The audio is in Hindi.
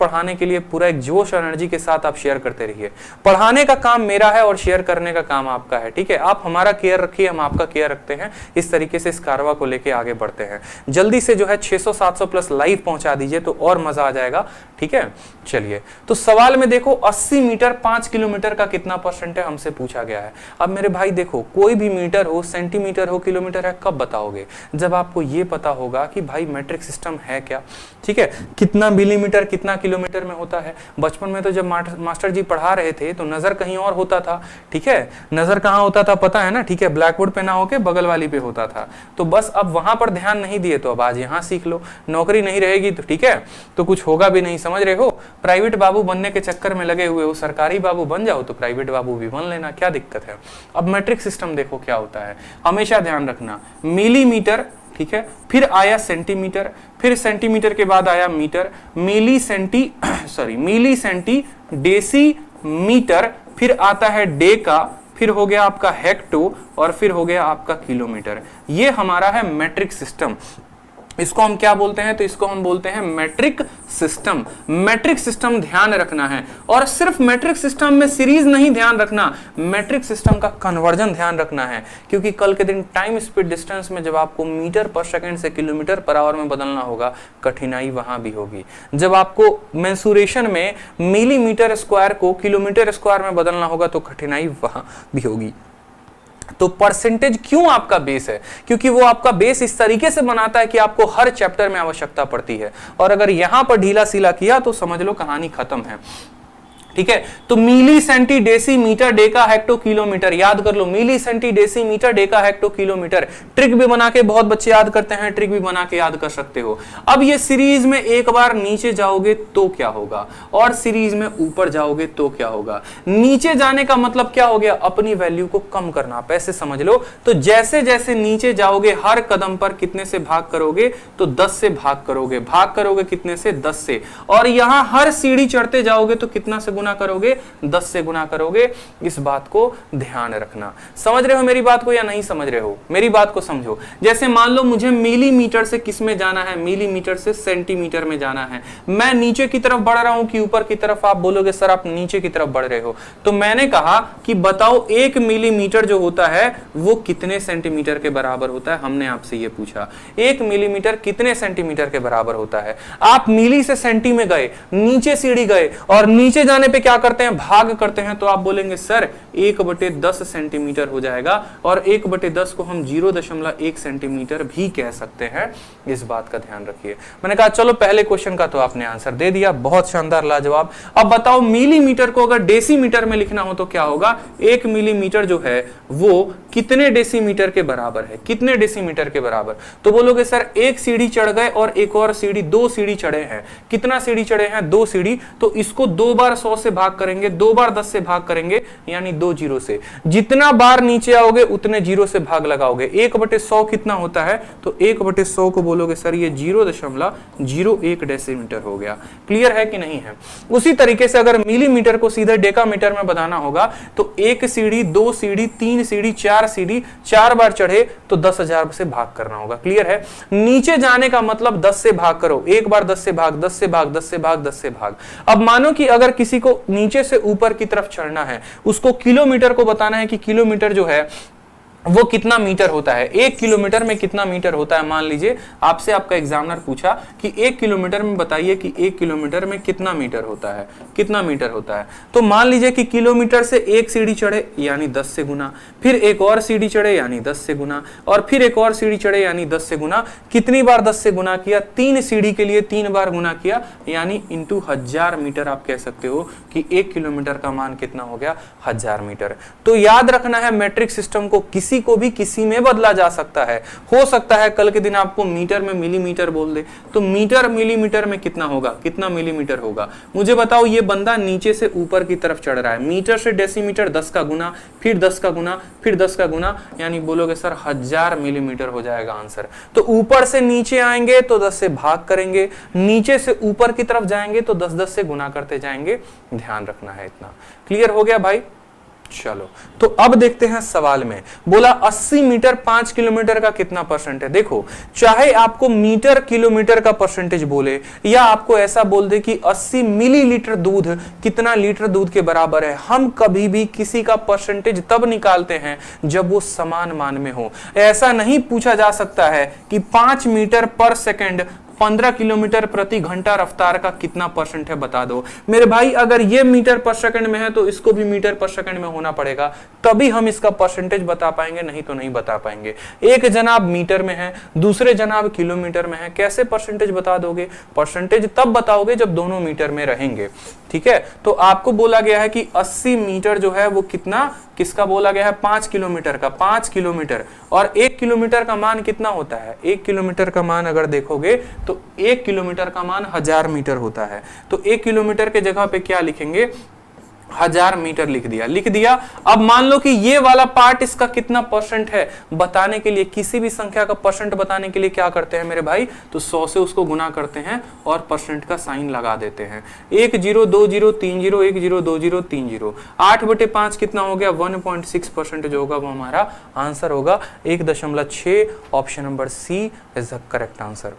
पढ़ाने के लिए पूरा एक जोश और एनर्जी के साथ आप शेयर करते रहिए। पढ़ाने का काम मेरा है और शेयर करने का काम आपका है, ठीक है। आप हमारा केयर रखिए, हम आपका केयर रखते हैं। इस तरीके से इस कारवा को लेके आगे बढ़ते हैं। जल्दी से जो है 600-700 प्लस लाइव पहुंचा दीजिए तो और मजा आ जाएगा, ठीक है। चलिए, तो सवाल में देखो 80 मीटर 5 किलोमीटर का कितना परसेंट है हमसे पूछा गया है। अब मेरे भाई देखो, कोई भी मीटर हो, सेंटीमीटर हो, किलोमीटर है, कब बताओगे? जब आपको ये पता होगा कि भाई मैट्रिक सिस्टम है क्या, ठीक है। कितना मिलीमीटर कितना किलोमीटर में होता है। बचपन में तो जब मास्टर जी पढ़ा रहे थे तो नजर कहीं और होता था, ठीक है। नजर कहाँ होता था पता है ना, ठीक है। ब्लैक बोर्ड पे ना होके बगल वाली पे होता था। तो बस अब वहां पर ध्यान नहीं दिए तो अब आज यहाँ सीख लो। नौकरी नहीं रहेगी तो ठीक है, तो कुछ होगा भी नहीं, समझ रहे हो। प्राइवेट बाबू बनने के चक्कर में लगे हुए हो, सरकारी बाबू बन जाओ तो प्राइवेट बाबू भी बन लेना, क्या दिक्कत है। अब मैट्रिक सिस्टम देखो क्या होता है, हमेशा ध्यान रखना। मिलीमीटर, ठीक है, फिर आया सेंटीमीटर, फिर सेंटीमीटर के बाद आया मीटर, मिली सेंटी डेसीमीटर, फिर आता है डेका, फिर हो गया आपका हेक्टो, और फिर हो गया आपका किलोमीटर। ये हमारा है मैट्रिक सिस्टम। इसको हम क्या बोलते हैं? तो इसको हम बोलते हैं मैट्रिक सिस्टम। मैट्रिक सिस्टम ध्यान रखना है, और सिर्फ मैट्रिक सिस्टम में सीरीज नहीं ध्यान रखना, मैट्रिक सिस्टम का कन्वर्जन ध्यान रखना है। क्योंकि कल के दिन टाइम स्पीड डिस्टेंस में जब आपको मीटर पर सेकंड से किलोमीटर पर आवर में बदलना होगा, कठिनाई वहां भी होगी। जब आपको मेंसुरेशन में मिलीमीटर स्क्वायर को किलोमीटर स्क्वायर में बदलना होगा तो कठिनाई वहां भी होगी। तो परसेंटेज क्यों आपका बेस है? क्योंकि वो आपका बेस इस तरीके से बनाता है कि आपको हर चैप्टर में आवश्यकता पड़ती है, और अगर यहां पर ढीला सीला किया तो समझ लो कहानी खत्म है, ठीक है। तो milli centi decimetre deca hecto kilometre, याद कर लो, milli centi decimetre deca hecto kilometre. Trick भी बना के बहुत बच्चे याद करते हैं, ट्रिक भी बना के याद कर सकते हो। अब ये सीरीज में एक बार नीचे जाओगे तो क्या होगा, और सीरीज में ऊपर जाओगे तो क्या होगा। नीचे जाने का मतलब क्या हो गया? अपनी वैल्यू को कम करना, पैसे समझ लो। तो जैसे जैसे नीचे जाओगे हर कदम पर कितने से भाग करोगे? तो 10 से भाग करोगे। भाग करोगे कितने से? 10 से। और यहां हर सीढ़ी चढ़ते जाओगे तो कितना से गुना करोगे? 10 से गुना करोगे। इस बात को ध्यान रखना। समझ रहे हो मेरी बात को या नहीं समझ रहे हो? मेरी बात को समझो। जैसे मान लो मुझे मिलीमीटर से किस में जाना है? मिलीमीटर से सेंटीमीटर में जाना है। मैं नीचे की तरफ बढ़ रहा हूं कि ऊपर की तरफ? आप बोलोगे सर आप नीचे की तरफ बढ़ रहे हो। तो मैंने कहा कि बताओ 1 मिलीमीटर जो होता है वो कितने सेंटीमीटर के बराबर होता है? हमने आपसे ये पूछा 1 मिलीमीटर कितने सेंटीमीटर के बराबर होता है। आप मिली से सेंटी में गए, नीचे सीढ़ी गए, और नीचे जाने पे क्या करते हैं? भाग करते हैं। तो आप बोलेंगे सर 1/10 सेंटीमीटर हो जाएगा, और 1/10 को हम 0.1 सेंटीमीटर भी कह सकते हैं। इस बात का ध्यान रखिए। मैंने कहा चलो पहले क्वेश्चन का तो आपने आंसर दे दिया, बहुत शानदार, लाजवाब। अब बताओ मिलीमीटर को अगर डेसीमीटर में लिखना हो तो क्या होगा? 1 मिलीमीटर जो है वो कितने डेसीमीटर के बराबर है? कितने डेसीमीटर के बराबर? तो बोलोगे सर एक सीढ़ी चढ़ गए और एक और सीढ़ी, 2 सीढ़ी चढ़े हैं। कितना सीढ़ी चढ़े हैं? 2 सीढ़ी। तो इसको 2 बार 100 से भाग करेंगे, 2 बार 10 से भाग करेंगे, यानी 2 जीरो से। जितना बार नीचे आओगे उतने जीरो से भाग लगाओगे। 1/100 कितना होता है? तो 1/100 को बोलोगे सर ये 0.01 डेसीमीटर हो गया। क्लियर है कि नहीं है? उसी तरीके से अगर मिलीमीटर को सीधे डेकामीटर में बताना होगा तो 1 सीढ़ी, 2 सीढ़ी, 3 सीढ़ी, 4 सीढ़ी, 4 बार चढ़े तो 10,000 से भाग करना होगा। क्लियर है? नीचे जाने का मतलब 10 से भाग करो। एक बार 10 से भाग, 10 से भाग, 10 से भाग, 10 से भाग। अब मानो कि अगर किसी को नीचे से ऊपर की तरफ चढ़ना है, उसको किलोमीटर को बताना है कि किलोमीटर जो है वो कितना मीटर होता है। 1 किलोमीटर में कितना मीटर होता है? मान लीजिए आपसे आपका एग्जामिनर पूछा कि 1 किलोमीटर में बताइए कि 1 किलोमीटर में कितना मीटर होता है, कितना मीटर होता है। तो मान लीजिए कि किलोमीटर से 1 सीढ़ी चढ़े यानी 10 से गुना, फिर एक और सीढ़ी चढ़े यानी 10 से गुना, और फिर एक और सीढ़ी चढ़े यानी 10 से गुना। कितनी बार 10 से गुना किया? 3 सीढ़ी के लिए 3 बार गुना किया, यानी इंटू 1000 मीटर। आप कह सकते हो कि 1 किलोमीटर का मान कितना हो गया? 1000 मीटर। तो याद रखना है मैट्रिक सिस्टम को किसी को भी किसी में बदला जा सकता है। हो सकता है कल के दिन आपको मीटर में मिलीमीटर बोल दे, तो मीटर मिलीमीटर में कितना होगा? कितना मिलीमीटर होगा? मुझे बताओ। ये बंदा नीचे से ऊपर की तरफ चढ़ रहा है, मीटर से डेसीमीटर 10 का गुना, फिर 10 का गुना, फिर 10 का गुना, यानी बोलोगे सर 1000 मिलीमीटर हो जाएगा आंसर। तो ऊपर से नीचे आएंगे तो 10 से भाग करेंगे, नीचे से ऊपर की तरफ जाएंगे तो 10-10 से गुना करते जाएंगे। ध्यान रखना है इतना। क्लियर हो गया भाई? चलो, तो अब देखते हैं सवाल में बोला 80 मीटर 5 किलोमीटर का कितना परसेंट है। देखो, चाहे आपको मीटर किलोमीटर का परसेंटेज बोले या आपको ऐसा बोल दे कि 80 मिलीलीटर दूध कितना लीटर दूध के बराबर है, हम कभी भी किसी का परसेंटेज तब निकालते हैं जब वो समान मान में हो। ऐसा नहीं पूछा जा सकता है कि 5 मीटर पर सेकंड 15 किलोमीटर प्रति घंटा रफ्तार का कितना परसेंट है बता दो। मेरे भाई, अगर ये मीटर पर सेकंड में है तो इसको भी मीटर पर सेकंड में होना पड़ेगा, तभी हम इसका परसेंटेज बता पाएंगे, नहीं तो नहीं बता पाएंगे। एक जनाब मीटर में है, दूसरे जनाब किलोमीटर में है, कैसे परसेंटेज बता दोगे? परसेंटेज तब बताओगे जब दोनों मीटर में रहेंगे। ठीक है, तो आपको बोला गया है कि 80 मीटर जो है वो कितना, किसका बोला गया है? 5 किलोमीटर का। 5 किलोमीटर, और 1 किलोमीटर का मान कितना होता है? 1 किलोमीटर का मान अगर देखोगे तो 1 किलोमीटर का मान 1000 मीटर होता है। तो 1 किलोमीटर के जगह पे क्या लिखेंगे? 1000 मीटर लिख दिया। अब मान लो कि ये वाला पार्ट इसका कितना परसेंट है बताने के लिए, किसी भी संख्या का परसेंट बताने के लिए क्या करते हैं मेरे भाई? तो 100 से उसको गुना करते हैं और परसेंट का साइन लगा देते हैं। 1 0 2 0 3 0 1 0 2 0 3 0। 8/5 कितना हो गया? 1.6% जो होगा वो हमारा आंसर होगा। 1.6। Option number C is the correct answer.